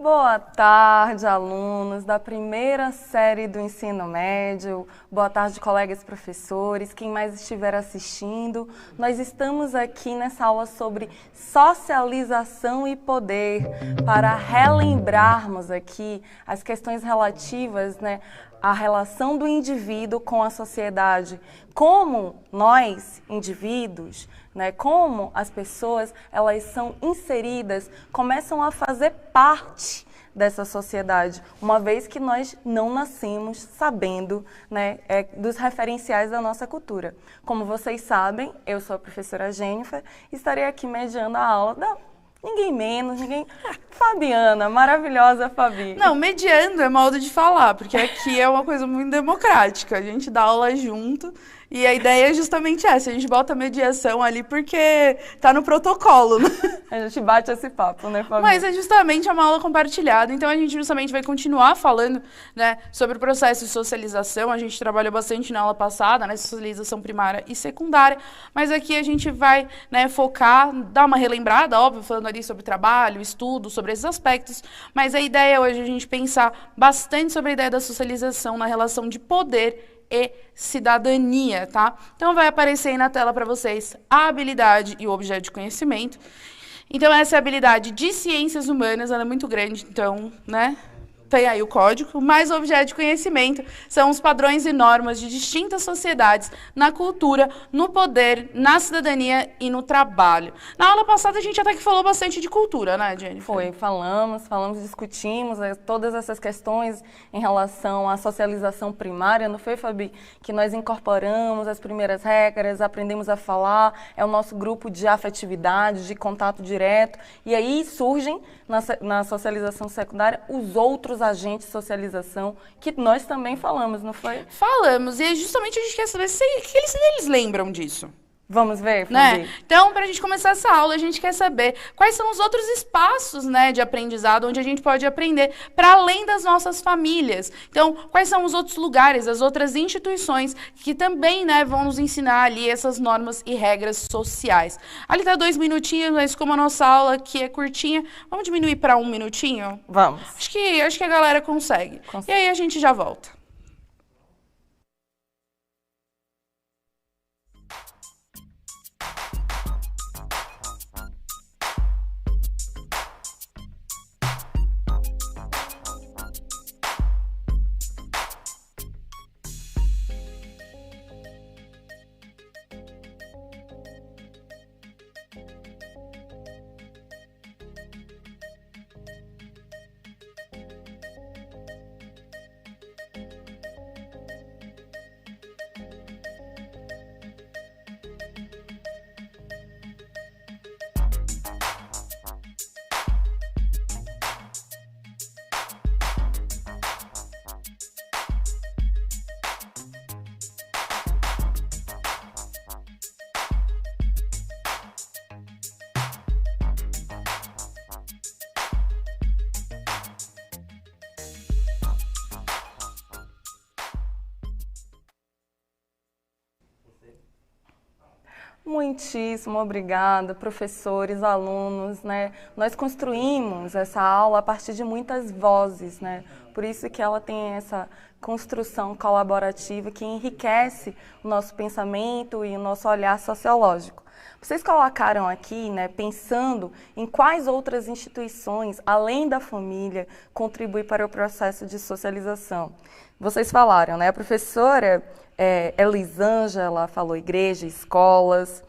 Boa tarde, alunos da primeira série do ensino médio. Boa tarde, colegas professores, quem mais estiver assistindo. Nós estamos aqui nessa aula sobre socialização e poder, para relembrarmos aqui as questões relativas, à relação do indivíduo com a sociedade. Como nós, indivíduos, como as pessoas, elas são inseridas, começam a fazer parte dessa sociedade, uma vez que nós não nascemos sabendo dos referenciais da nossa cultura. Como vocês sabem, eu sou a professora Jennifer e estarei aqui mediando a aula da ninguém menos, Fabiana, maravilhosa Fabi. Não, mediando é modo de falar, porque aqui é uma coisa muito democrática, a gente dá aula junto. E a ideia é justamente essa, a gente bota a mediação ali porque tá no protocolo, né? A gente bate esse papo, né, Fabi? Mas é justamente uma aula compartilhada, então a gente justamente vai continuar falando, sobre o processo de socialização. A gente trabalhou bastante na aula passada, socialização primária e secundária, mas aqui a gente vai focar, dar uma relembrada, óbvio, falando ali sobre trabalho, estudo, sobre esses aspectos, mas a ideia hoje é a gente pensar bastante sobre a ideia da socialização na relação de poder e cidadania, tá? Então vai aparecer aí na tela para vocês a habilidade e o objeto de conhecimento. Então essa é a habilidade de ciências humanas, ela é muito grande, então, tem aí o código, mas o objeto de conhecimento são os padrões e normas de distintas sociedades na cultura, no poder, na cidadania e no trabalho. Na aula passada a gente até que falou bastante de cultura, né, Jennifer? Foi, falamos, discutimos todas essas questões em relação à socialização primária, não foi, Fabi? Que nós incorporamos as primeiras regras, aprendemos a falar, é o nosso grupo de afetividade, de contato direto, e aí surgem na socialização secundária os outros agentes de socialização, que nós também falamos, não foi? Falamos, e justamente a gente quer saber se eles lembram disso. Vamos ver, Fabi? Então, para a gente começar essa aula, a gente quer saber quais são os outros espaços de aprendizado onde a gente pode aprender para além das nossas famílias. Então, quais são os outros lugares, as outras instituições que também vão nos ensinar ali essas normas e regras sociais. Ali tá 2 minutinhos, mas como a nossa aula aqui é curtinha, vamos diminuir para 1 minutinho? Vamos. Acho que a galera consegue. E aí a gente já volta. Muitíssimo obrigada, professores, alunos, Nós construímos essa aula a partir de muitas vozes, Por isso que ela tem essa construção colaborativa que enriquece o nosso pensamento e o nosso olhar sociológico. Vocês colocaram aqui, pensando em quais outras instituições, além da família, contribuem para o processo de socialização. Vocês falaram, a professora Elisângela falou igreja, escolas,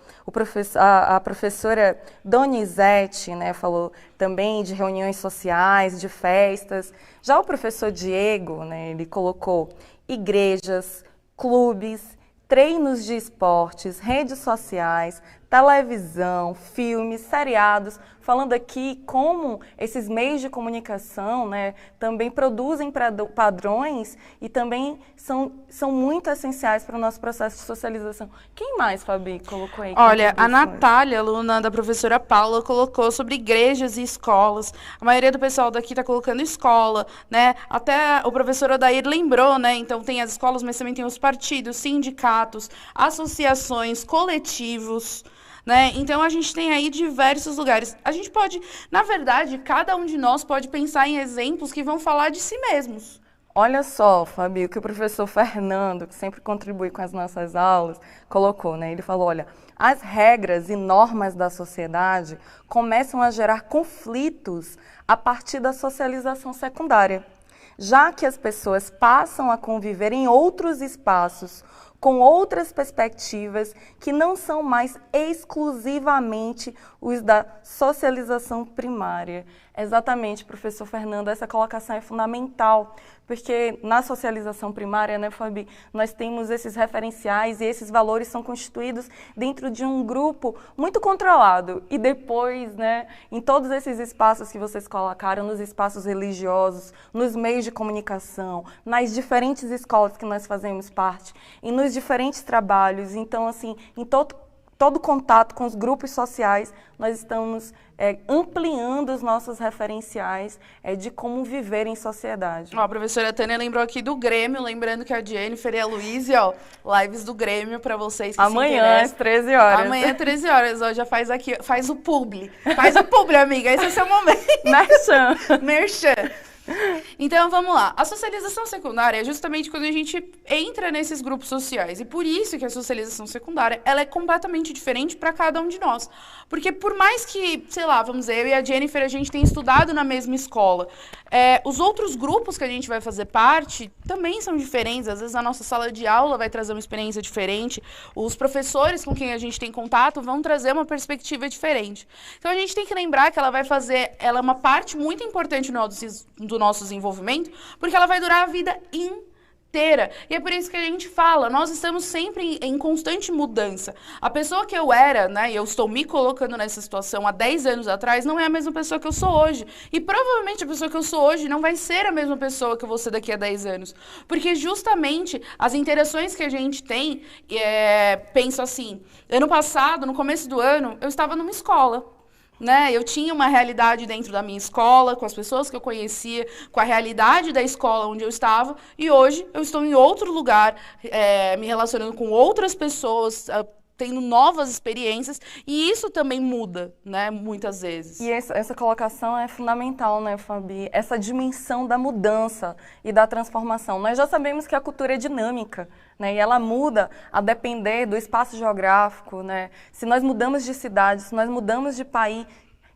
a professora Donizete falou também de reuniões sociais, de festas. Já o professor Diego, ele colocou igrejas, clubes, treinos de esportes, redes sociais, televisão, filmes, seriados, falando aqui como esses meios de comunicação também produzem padrões e também são muito essenciais para o nosso processo de socialização. Quem mais, Fabi, colocou aí? Olha, a Natália, aluna da professora Paula, colocou sobre igrejas e escolas. A maioria do pessoal daqui está colocando escola, Até o professor Odair lembrou, Então tem as escolas, mas também tem os partidos, sindicatos, associações, coletivos, né? Então, a gente tem aí diversos lugares. A gente pode, na verdade, cada um de nós pode pensar em exemplos que vão falar de si mesmos. Olha só, Fabi, o que o professor Fernando, que sempre contribui com as nossas aulas, colocou, né? Ele falou, olha, as regras e normas da sociedade começam a gerar conflitos a partir da socialização secundária, já que as pessoas passam a conviver em outros espaços, com outras perspectivas que não são mais exclusivamente os da socialização primária. Exatamente, professor Fernando, essa colocação é fundamental, porque na socialização primária, né, Fabi, nós temos esses referenciais e esses valores são constituídos dentro de um grupo muito controlado. E depois, né, em todos esses espaços que vocês colocaram, nos espaços religiosos, nos meios de comunicação, nas diferentes escolas que nós fazemos parte, e nos diferentes trabalhos, então, assim, em todo contato com os grupos sociais, nós estamos ampliando os nossos referenciais de como viver em sociedade. Ó, a professora Tânia lembrou aqui do Grêmio, lembrando que a Jennifer e a Luísa, ó, lives do Grêmio para vocês que amanhã, às 13 horas. Amanhã, às 13 horas, ó, já faz aqui, faz o publi. Faz o publi, amiga, esse é o seu momento. Merchan. Merchan. Então, vamos lá. A socialização secundária é justamente quando a gente entra nesses grupos sociais. E por isso que a socialização secundária, ela é completamente diferente para cada um de nós. Porque por mais que, sei lá, vamos dizer, eu e a Jennifer, a gente tenha estudado na mesma escola, os outros grupos que a gente vai fazer parte também são diferentes. Às vezes a nossa sala de aula vai trazer uma experiência diferente. Os professores com quem a gente tem contato vão trazer uma perspectiva diferente. Então, a gente tem que lembrar que ela é uma parte muito importante do nosso desenvolvimento, porque ela vai durar a vida inteira. E é por isso que a gente fala, nós estamos sempre em constante mudança. A pessoa que eu era, né, e eu estou me colocando nessa situação há 10 anos atrás, não é a mesma pessoa que eu sou hoje. E provavelmente a pessoa que eu sou hoje não vai ser a mesma pessoa que eu vou ser daqui a 10 anos. Porque justamente as interações que a gente tem, penso assim, ano passado, no começo do ano, eu estava numa escola. Né? Eu tinha uma realidade dentro da minha escola, com as pessoas que eu conhecia, com a realidade da escola onde eu estava, e hoje eu estou em outro lugar, me relacionando com outras pessoas, tendo novas experiências, e isso também muda, né, muitas vezes. E essa colocação é fundamental, né, Fabi? Essa dimensão da mudança e da transformação. Nós já sabemos que a cultura é dinâmica, né, e ela muda a depender do espaço geográfico, né? Se nós mudamos de cidade, se nós mudamos de país,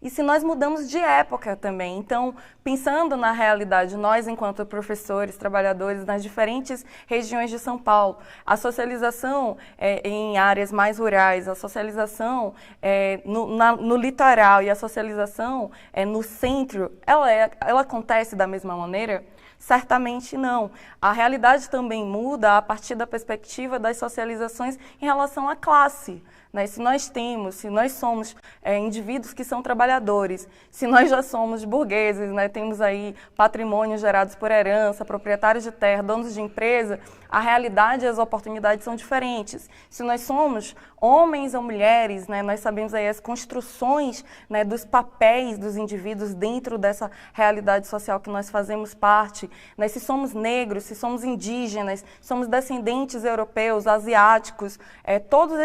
e se nós mudamos de época também. Então, pensando na realidade, nós, enquanto professores, trabalhadores nas diferentes regiões de São Paulo, a socialização em áreas mais rurais, a socialização no litoral e a socialização no centro, ela acontece da mesma maneira? Certamente não. A realidade também muda a partir da perspectiva das socializações em relação à classe. Né? Se nós somos indivíduos que são trabalhadores, se nós já somos burgueses, né? Temos aí patrimônios gerados por herança, proprietários de terra, donos de empresa, a realidade e as oportunidades são diferentes. Se nós somos homens ou mulheres, né? Nós sabemos aí as construções, né, dos papéis dos indivíduos dentro dessa realidade social que nós fazemos parte. Né? Se somos negros, se somos indígenas, somos descendentes europeus, asiáticos, todas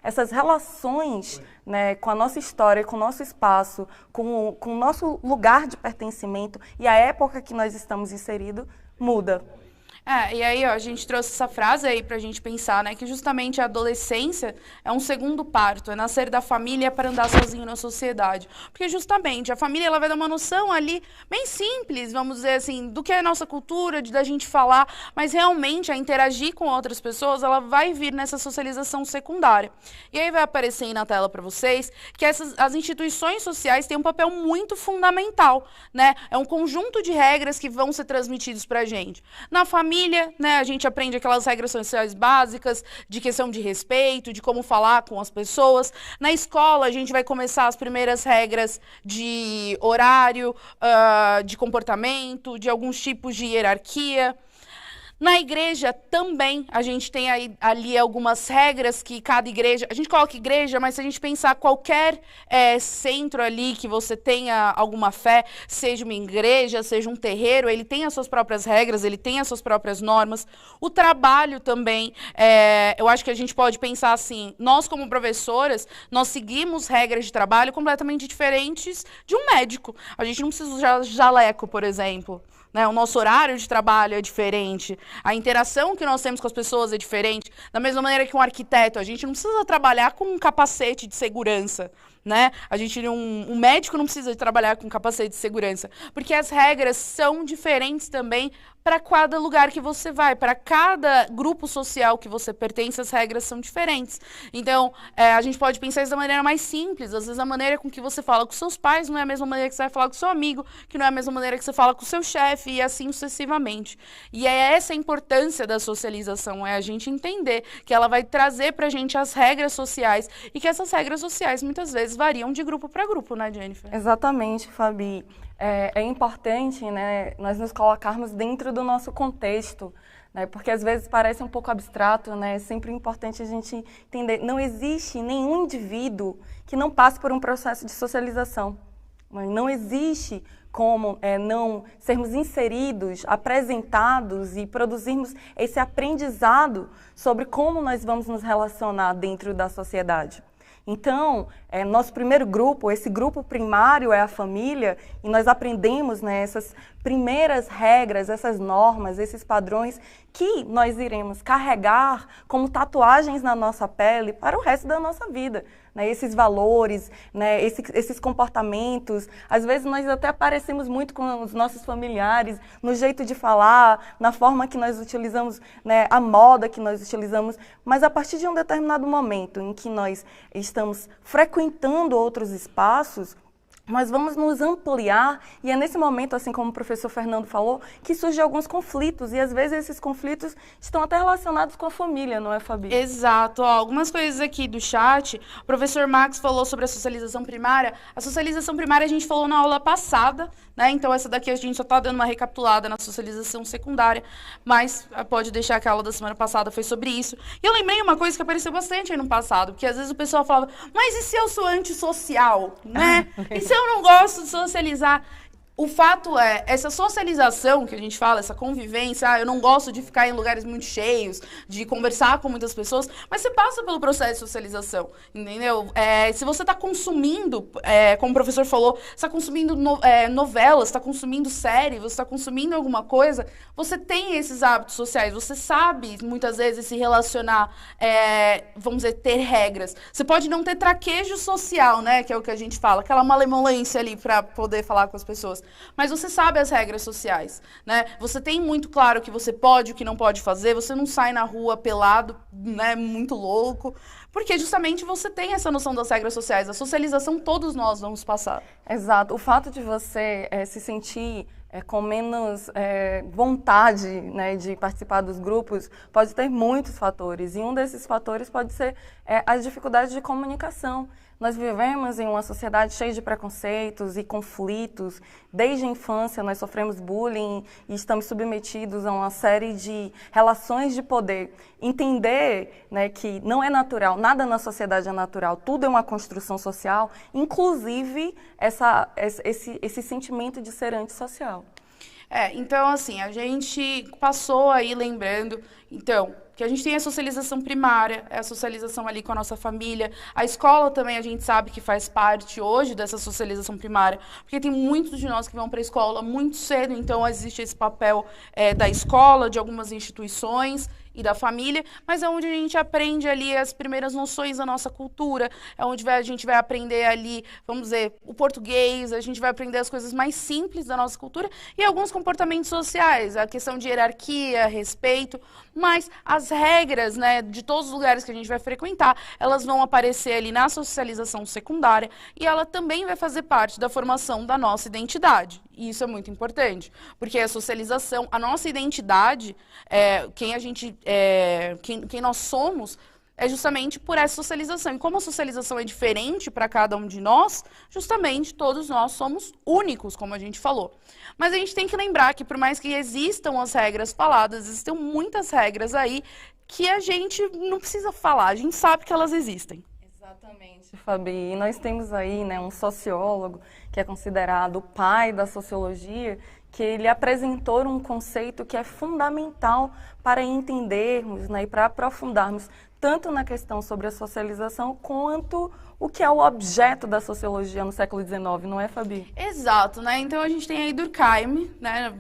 essas relações, né, com a nossa história, com o nosso espaço, com o nosso lugar de pertencimento e a época que nós estamos inseridos, muda. E aí, ó, a gente trouxe essa frase aí pra gente pensar, né, que justamente a adolescência é um segundo parto, é nascer da família para andar sozinho na sociedade. Porque justamente a família, ela vai dar uma noção ali bem simples, vamos dizer assim, do que é a nossa cultura, da gente falar, mas realmente a interagir com outras pessoas, ela vai vir nessa socialização secundária. E aí vai aparecer aí na tela para vocês que as instituições sociais têm um papel muito fundamental, né? É um conjunto de regras que vão ser transmitidos pra gente. Na família, né, a gente aprende aquelas regras sociais básicas de questão de respeito, de como falar com as pessoas. Na escola, a gente vai começar as primeiras regras de horário, de comportamento, de alguns tipos de hierarquia. Na igreja também a gente tem ali algumas regras que cada igreja... A gente coloca igreja, mas se a gente pensar qualquer centro ali que você tenha alguma fé, seja uma igreja, seja um terreiro, ele tem as suas próprias regras, ele tem as suas próprias normas. O trabalho também, eu acho que a gente pode pensar assim, nós como professoras, nós seguimos regras de trabalho completamente diferentes de um médico. A gente não precisa usar jaleco, por exemplo. Né? O nosso horário de trabalho é diferente, a interação que nós temos com as pessoas é diferente. Da mesma maneira que um arquiteto, a gente não precisa trabalhar com um capacete de segurança. Né? Um médico não precisa trabalhar com capacete de segurança, porque as regras são diferentes também para cada lugar que você vai, para cada grupo social que você pertence, as regras são diferentes. Então, a gente pode pensar isso da maneira mais simples, às vezes a maneira com que você fala com seus pais não é a mesma maneira que você vai falar com seu amigo, que não é a mesma maneira que você fala com seu chefe, e assim sucessivamente. E é essa a importância da socialização, é a gente entender que ela vai trazer para a gente as regras sociais, e que essas regras sociais muitas vezes variam de grupo para grupo, né, Jennifer? Exatamente, Fabi. É importante, né, nós nos colocarmos dentro do nosso contexto, né, porque às vezes parece um pouco abstrato, né, é sempre importante a gente entender, não existe nenhum indivíduo que não passe por um processo de socialização. Não existe como não sermos inseridos, apresentados e produzirmos esse aprendizado sobre como nós vamos nos relacionar dentro da sociedade. Então, nosso primeiro grupo, esse grupo primário é a família, e nós aprendemos, né, essas primeiras regras, essas normas, esses padrões que nós iremos carregar como tatuagens na nossa pele para o resto da nossa vida. Né, esses valores, né, esses comportamentos, às vezes nós até parecemos muito com os nossos familiares, no jeito de falar, na forma que nós utilizamos, né, a moda que nós utilizamos, mas a partir de um determinado momento em que nós estamos frequentando outros espaços, nós vamos nos ampliar, e é nesse momento, assim como o professor Fernando falou, que surgem alguns conflitos, e às vezes esses conflitos estão até relacionados com a família, não é, Fabi? Exato. Ó, algumas coisas aqui do chat, o professor Max falou sobre a socialização primária. A socialização primária a gente falou na aula passada, né? Então essa daqui a gente só está dando uma recapitulada na socialização secundária, mas pode deixar que a aula da semana passada foi sobre isso. E eu lembrei uma coisa que apareceu bastante aí no passado, porque às vezes o pessoal falava, mas e se eu sou antissocial, né? E se eu não gosto de socializar? O fato é, essa socialização que a gente fala, essa convivência, eu não gosto de ficar em lugares muito cheios, de conversar com muitas pessoas, mas você passa pelo processo de socialização, entendeu? Se você está consumindo, como o professor falou, você está consumindo novelas, está consumindo série, você está consumindo alguma coisa, você tem esses hábitos sociais, você sabe, muitas vezes, se relacionar, vamos dizer, ter regras. Você pode não ter traquejo social, né, que é o que a gente fala, aquela malemolência ali para poder falar com as pessoas. Mas você sabe as regras sociais, né? Você tem muito claro o que você pode, o que não pode fazer, você não sai na rua pelado, né, muito louco, porque justamente você tem essa noção das regras sociais. A socialização todos nós vamos passar. Exato. O fato de você se sentir com menos vontade, né, de participar dos grupos pode ter muitos fatores, e um desses fatores pode ser as dificuldades de comunicação. Nós vivemos em uma sociedade cheia de preconceitos e conflitos. Desde a infância, nós sofremos bullying e estamos submetidos a uma série de relações de poder. Entender, né, que não é natural, nada na sociedade é natural, tudo é uma construção social, inclusive esse sentimento de ser antissocial. Então, assim, a gente passou aí lembrando, então, que a gente tem a socialização primária, a socialização ali com a nossa família. A escola também a gente sabe que faz parte hoje dessa socialização primária, porque tem muitos de nós que vão para a escola muito cedo, então existe esse papel da escola, de algumas instituições e da família, mas é onde a gente aprende ali as primeiras noções da nossa cultura, é onde a gente vai aprender ali, vamos dizer, o português, a gente vai aprender as coisas mais simples da nossa cultura e alguns comportamentos sociais, a questão de hierarquia, respeito, mas as regras, né, de todos os lugares que a gente vai frequentar, elas vão aparecer ali na socialização secundária e ela também vai fazer parte da formação da nossa identidade. E isso é muito importante, porque a socialização, a nossa identidade, quem nós somos, é justamente por essa socialização. E como a socialização é diferente para cada um de nós, justamente todos nós somos únicos, como a gente falou. Mas a gente tem que lembrar que por mais que existam as regras faladas, existem muitas regras aí que a gente não precisa falar, a gente sabe que elas existem. Exatamente, Fabi. E nós temos aí, né, um sociólogo que é considerado o pai da sociologia, que ele apresentou um conceito que é fundamental para entendermos, né, e para aprofundarmos tanto na questão sobre a socialização quanto o que é o objeto da sociologia no século XIX, não é, Fabi? Exato, né? Então a gente tem aí Durkheim, né,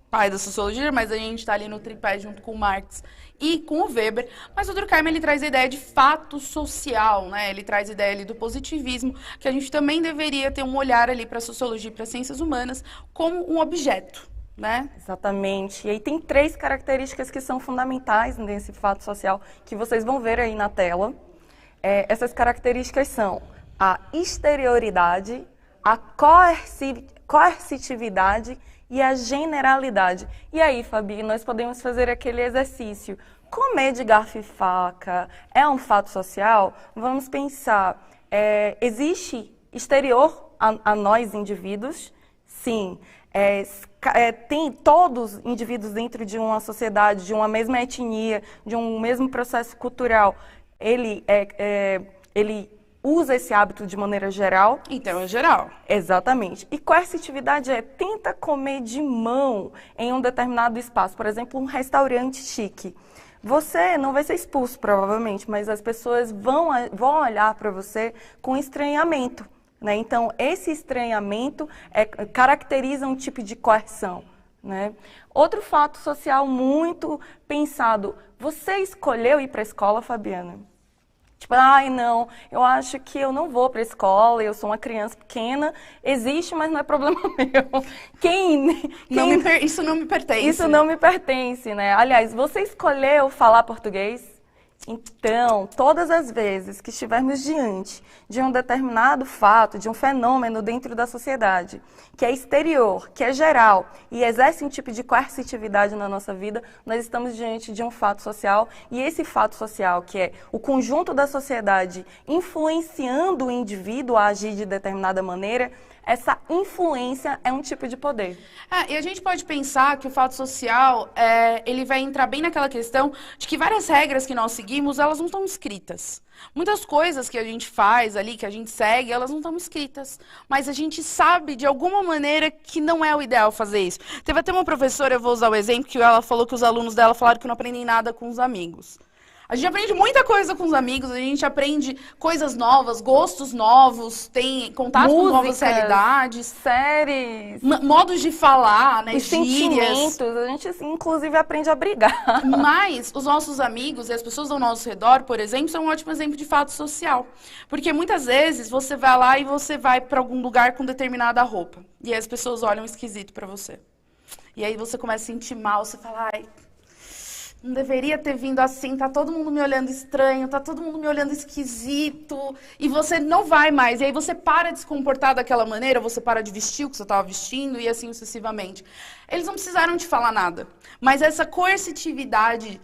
pai da sociologia, mas a gente está ali no tripé junto com o Marx e com o Weber, mas o Durkheim ele traz a ideia de fato social, né? Ele traz a ideia ali do positivismo, que a gente também deveria ter um olhar ali para a sociologia e para as ciências humanas como um objeto, né? Exatamente. E aí tem 3 características que são fundamentais nesse fato social, que vocês vão ver aí na tela. Essas características são a exterioridade, a coercitividade e a generalidade. E aí, Fabi, nós podemos fazer aquele exercício. Comer de garfo e faca é um fato social? Vamos pensar, existe exterior a nós indivíduos? Sim. Tem todos os indivíduos dentro de uma sociedade, de uma mesma etnia, de um mesmo processo cultural. Ele usa esse hábito de maneira geral? Então, é geral. Exatamente. E coercitividade tenta comer de mão em um determinado espaço, por exemplo, um restaurante chique. Você não vai ser expulso, provavelmente, mas as pessoas vão olhar para você com estranhamento, né? Então, esse estranhamento caracteriza um tipo de coerção, né? Outro fato social muito pensado, você escolheu ir para a escola, Fabiana? Tipo, ai, não, eu acho que eu não vou para a escola, eu sou uma criança pequena, existe, mas não é problema meu. Isso não me pertence. Isso não me pertence, né? Aliás, você escolheu falar português? Então, todas as vezes que estivermos diante de um determinado fato, de um fenômeno dentro da sociedade, que é exterior, que é geral e exerce um tipo de coercitividade na nossa vida, nós estamos diante de um fato social, e esse fato social, que é o conjunto da sociedade influenciando o indivíduo a agir de determinada maneira, essa influência é um tipo de poder. E a gente pode pensar que o fato social, ele vai entrar bem naquela questão de que várias regras que nós seguimos, elas não estão escritas. Muitas coisas que a gente faz ali, que a gente segue, elas não estão escritas. Mas a gente sabe, de alguma maneira, que não é o ideal fazer isso. Teve até uma professora, eu vou usar o exemplo, que ela falou que os alunos dela falaram que não aprendem nada com os amigos. A gente aprende muita coisa com os amigos, a gente aprende coisas novas, gostos novos, tem contato com novas realidades. Séries. Modos de falar, né, gírias. Sentimentos, a gente inclusive aprende a brigar. Mas os nossos amigos e as pessoas ao nosso redor, por exemplo, são um ótimo exemplo de fato social. Porque muitas vezes você vai lá e você vai para algum lugar com determinada roupa. E aí as pessoas olham esquisito para você. E aí você começa a sentir mal, você fala, ai, não deveria ter vindo assim, tá todo mundo me olhando estranho, tá todo mundo me olhando esquisito, e você não vai mais, e aí você para de se comportar daquela maneira, você para de vestir o que você estava vestindo, e assim sucessivamente. Eles não precisaram te falar nada, mas essa coercitividade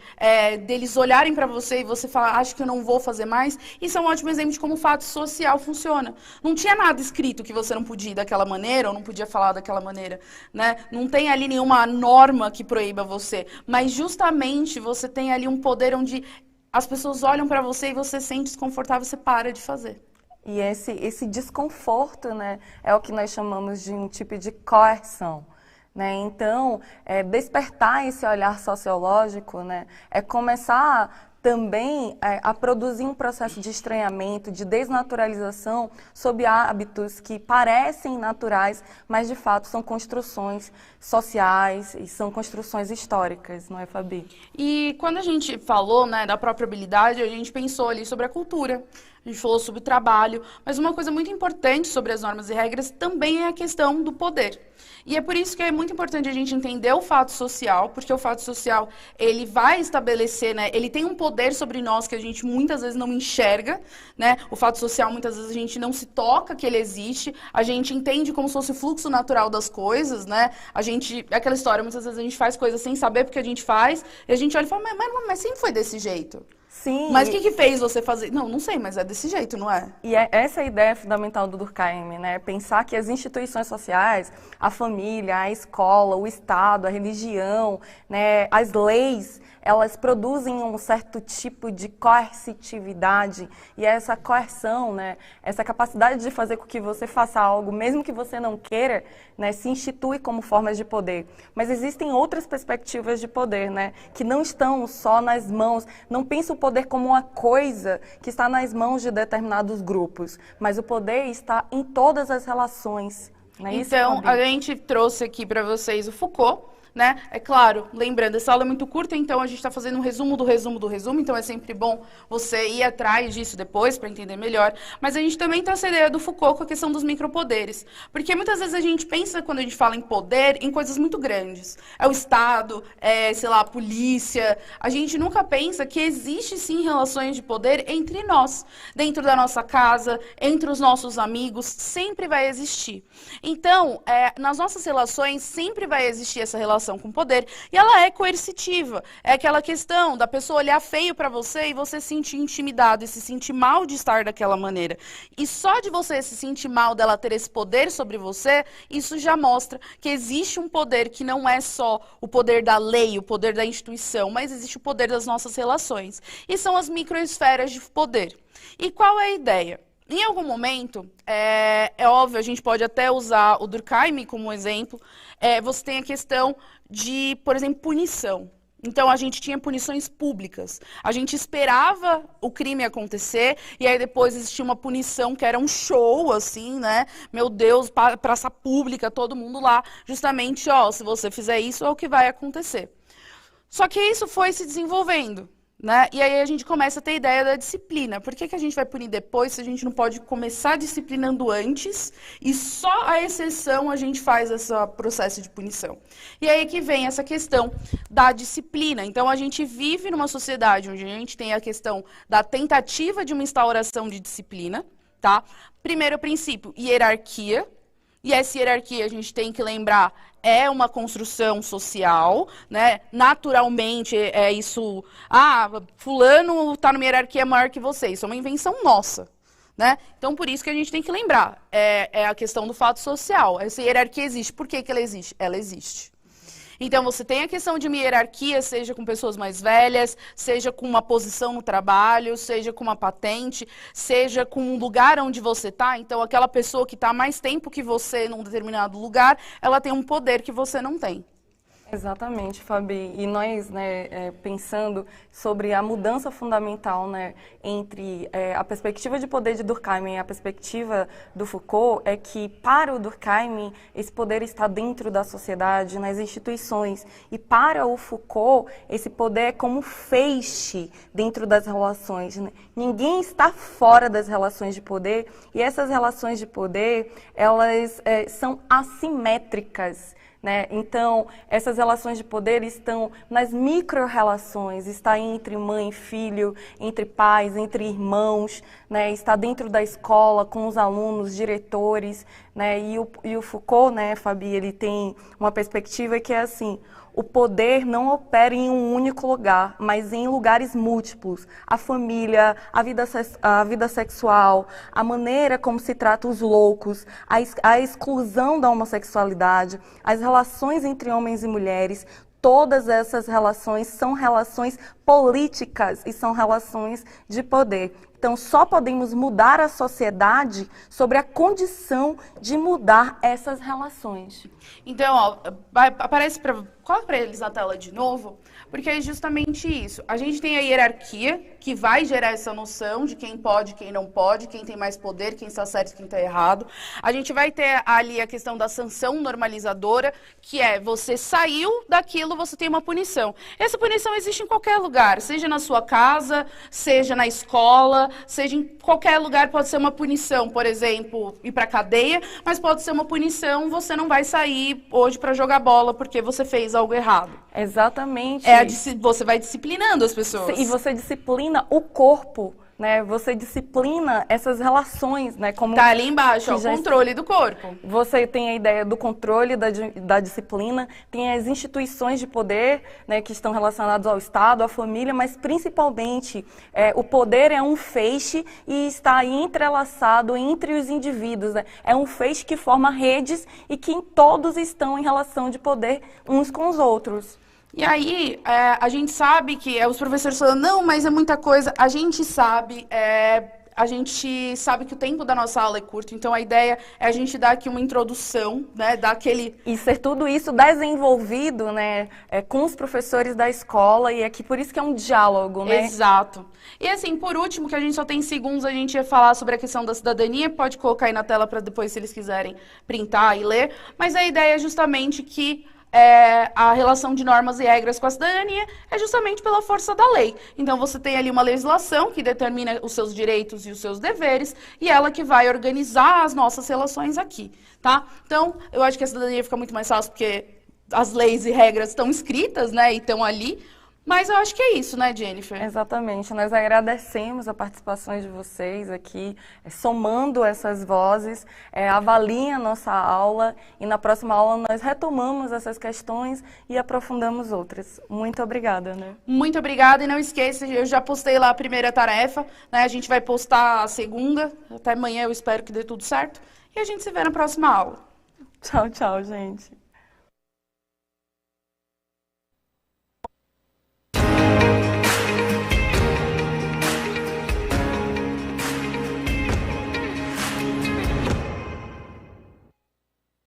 deles olharem para você e você falar, acho que eu não vou fazer mais, isso é um ótimo exemplo de como o fato social funciona. Não tinha nada escrito que você não podia ir daquela maneira, ou não podia falar daquela maneira, né? Não tem ali nenhuma norma que proíba você, mas justamente você tem ali um poder onde as pessoas olham para você e você se sente desconfortável, você para de fazer. E esse desconforto, né, é o que nós chamamos de um tipo de coerção. Né? Então, despertar esse olhar sociológico, né, é começar também a produzir um processo de estranhamento, de desnaturalização sobre hábitos que parecem naturais, mas de fato são construções sociais e são construções históricas, não é, Fabi? E quando a gente falou, né, da própria habilidade, a gente pensou ali sobre a cultura, a gente falou sobre o trabalho, mas uma coisa muito importante sobre as normas e regras também é a questão do poder. E é por isso que é muito importante a gente entender o fato social, porque o fato social, ele vai estabelecer, né, ele tem um poder sobre nós que a gente muitas vezes não enxerga, né, o fato social muitas vezes a gente não se toca que ele existe, a gente entende como se fosse o fluxo natural das coisas, né, é aquela história, muitas vezes a gente faz coisas sem saber porque a gente faz, e a gente olha e fala, mas sempre foi desse jeito. Sim. Mas o que fez você fazer? Não, não sei, mas é desse jeito, não é? E essa é a ideia fundamental do Durkheim, né? Pensar que as instituições sociais, a família, a escola, o Estado, a religião, né, as leis, elas produzem um certo tipo de coercitividade, e essa coerção, né, essa capacidade de fazer com que você faça algo, mesmo que você não queira, né, se institui como formas de poder. Mas existem outras perspectivas de poder, né, que não estão só nas mãos, não pensa o poder como uma coisa que está nas mãos de determinados grupos, mas o poder está em todas as relações. Né? Então, a gente trouxe aqui para vocês o Foucault, né? É claro, lembrando, essa aula é muito curta, então a gente está fazendo um resumo do resumo do resumo, então é sempre bom você ir atrás disso depois para entender melhor. Mas a gente também traz essa ideia do Foucault com a questão dos micropoderes. Porque muitas vezes a gente pensa, quando a gente fala em poder, em coisas muito grandes. É o Estado, sei lá, a polícia. A gente nunca pensa que existe sim relações de poder entre nós. Dentro da nossa casa, entre os nossos amigos, sempre vai existir. Então, nas nossas relações, sempre vai existir essa relação com poder, e ela é coercitiva. É aquela questão da pessoa olhar feio para você e você se sentir intimidado e se sentir mal de estar daquela maneira. E só de você se sentir mal dela ter esse poder sobre você, isso já mostra que existe um poder que não é só o poder da lei, o poder da instituição, mas existe o poder das nossas relações. E são as microesferas de poder. E qual é a ideia? Em algum momento, é óbvio, a gente pode até usar o Durkheim como exemplo, você tem a questão de, por exemplo, punição. Então, a gente tinha punições públicas. A gente esperava o crime acontecer, e aí depois existia uma punição que era um show, assim, né? Meu Deus, praça pública, todo mundo lá. Justamente, ó, se você fizer isso, é o que vai acontecer. Só que isso foi se desenvolvendo. Né? E aí a gente começa a ter a ideia da disciplina. Por que a gente vai punir depois se a gente não pode começar disciplinando antes e só a exceção a gente faz esse processo de punição? E aí que vem essa questão da disciplina. Então a gente vive numa sociedade onde a gente tem a questão da tentativa de uma instauração de disciplina, tá? Primeiro princípio, hierarquia. E essa hierarquia, a gente tem que lembrar, é uma construção social, né? Naturalmente, é isso... fulano está numa hierarquia maior que você. Isso é uma invenção nossa, né? Então, por isso que a gente tem que lembrar. É a questão do fato social. Essa hierarquia existe. Por que ela existe? Ela existe. Então, você tem a questão de uma hierarquia, seja com pessoas mais velhas, seja com uma posição no trabalho, seja com uma patente, seja com um lugar onde você está. Então, aquela pessoa que está mais tempo que você num determinado lugar, ela tem um poder que você não tem. Exatamente, Fabi. E nós, né, pensando sobre a mudança fundamental, né, entre a perspectiva de poder de Durkheim e a perspectiva do Foucault, é que para o Durkheim esse poder está dentro da sociedade, nas instituições. E para o Foucault esse poder é como feixe dentro das relações. Né? Ninguém está fora das relações de poder, e essas relações de poder, elas são assimétricas. Né? Então, essas relações de poder estão nas micro-relações, está entre mãe e filho, entre pais, entre irmãos, né? Está dentro da escola, com os alunos, diretores. Né? E o Foucault, né, Fabi, ele tem uma perspectiva que é assim: o poder não opera em um único lugar, mas em lugares múltiplos. A família, a vida sexual, a maneira como se trata os loucos, a exclusão da homossexualidade, as relações entre homens e mulheres, todas essas relações são relações políticas e são relações de poder. Então, só podemos mudar a sociedade sobre a condição de mudar essas relações. Então, ó, aparece coloca para eles na tela de novo, porque é justamente isso. A gente tem a hierarquia, que vai gerar essa noção de quem pode, quem não pode, quem tem mais poder, quem está certo e quem está errado. A gente vai ter ali a questão da sanção normalizadora, que é você saiu daquilo, você tem uma punição. Essa punição existe em qualquer lugar, seja na sua casa, seja na escola, seja em qualquer lugar, pode ser uma punição, por exemplo, ir para cadeia, mas pode ser uma punição, você não vai sair hoje para jogar bola porque você fez algo errado. Exatamente. Você vai disciplinando as pessoas. E você disciplina o corpo né, você disciplina essas relações, né, como Tá ali embaixo, ó, que já controle do corpo. você tem a ideia do controle da disciplina, tem as instituições de poder, né, que estão relacionadas ao Estado, à família, mas principalmente o poder é um feixe e está aí entrelaçado entre os indivíduos. Né? É um feixe que forma redes e que todos estão em relação de poder uns com os outros. E aí, a gente sabe que os professores falam, não, mas é muita coisa. A gente sabe que o tempo da nossa aula é curto, então a ideia é a gente dar aqui uma introdução, né, dar aquele... E ser tudo isso desenvolvido, né, com os professores da escola, e aqui por isso que é um diálogo, né? Exato. E assim, por último, que a gente só tem segundos, a gente ia falar sobre a questão da cidadania, pode colocar aí na tela para depois, se eles quiserem, printar e ler, mas a ideia é justamente que a relação de normas e regras com a cidadania é justamente pela força da lei. Então, você tem ali uma legislação que determina os seus direitos e os seus deveres, e ela que vai organizar as nossas relações aqui, tá? Então, eu acho que a cidadania fica muito mais fácil porque as leis e regras estão escritas, né, e estão ali. Mas eu acho que é isso, né, Jennifer? Exatamente. Nós agradecemos a participação de vocês aqui, somando essas vozes, avaliem a nossa aula e na próxima aula nós retomamos essas questões e aprofundamos outras. Muito obrigada, né? Muito obrigada e não esqueça, eu já postei lá a primeira tarefa, né? A gente vai postar a segunda, até amanhã eu espero que dê tudo certo e a gente se vê na próxima aula. Tchau, tchau, gente.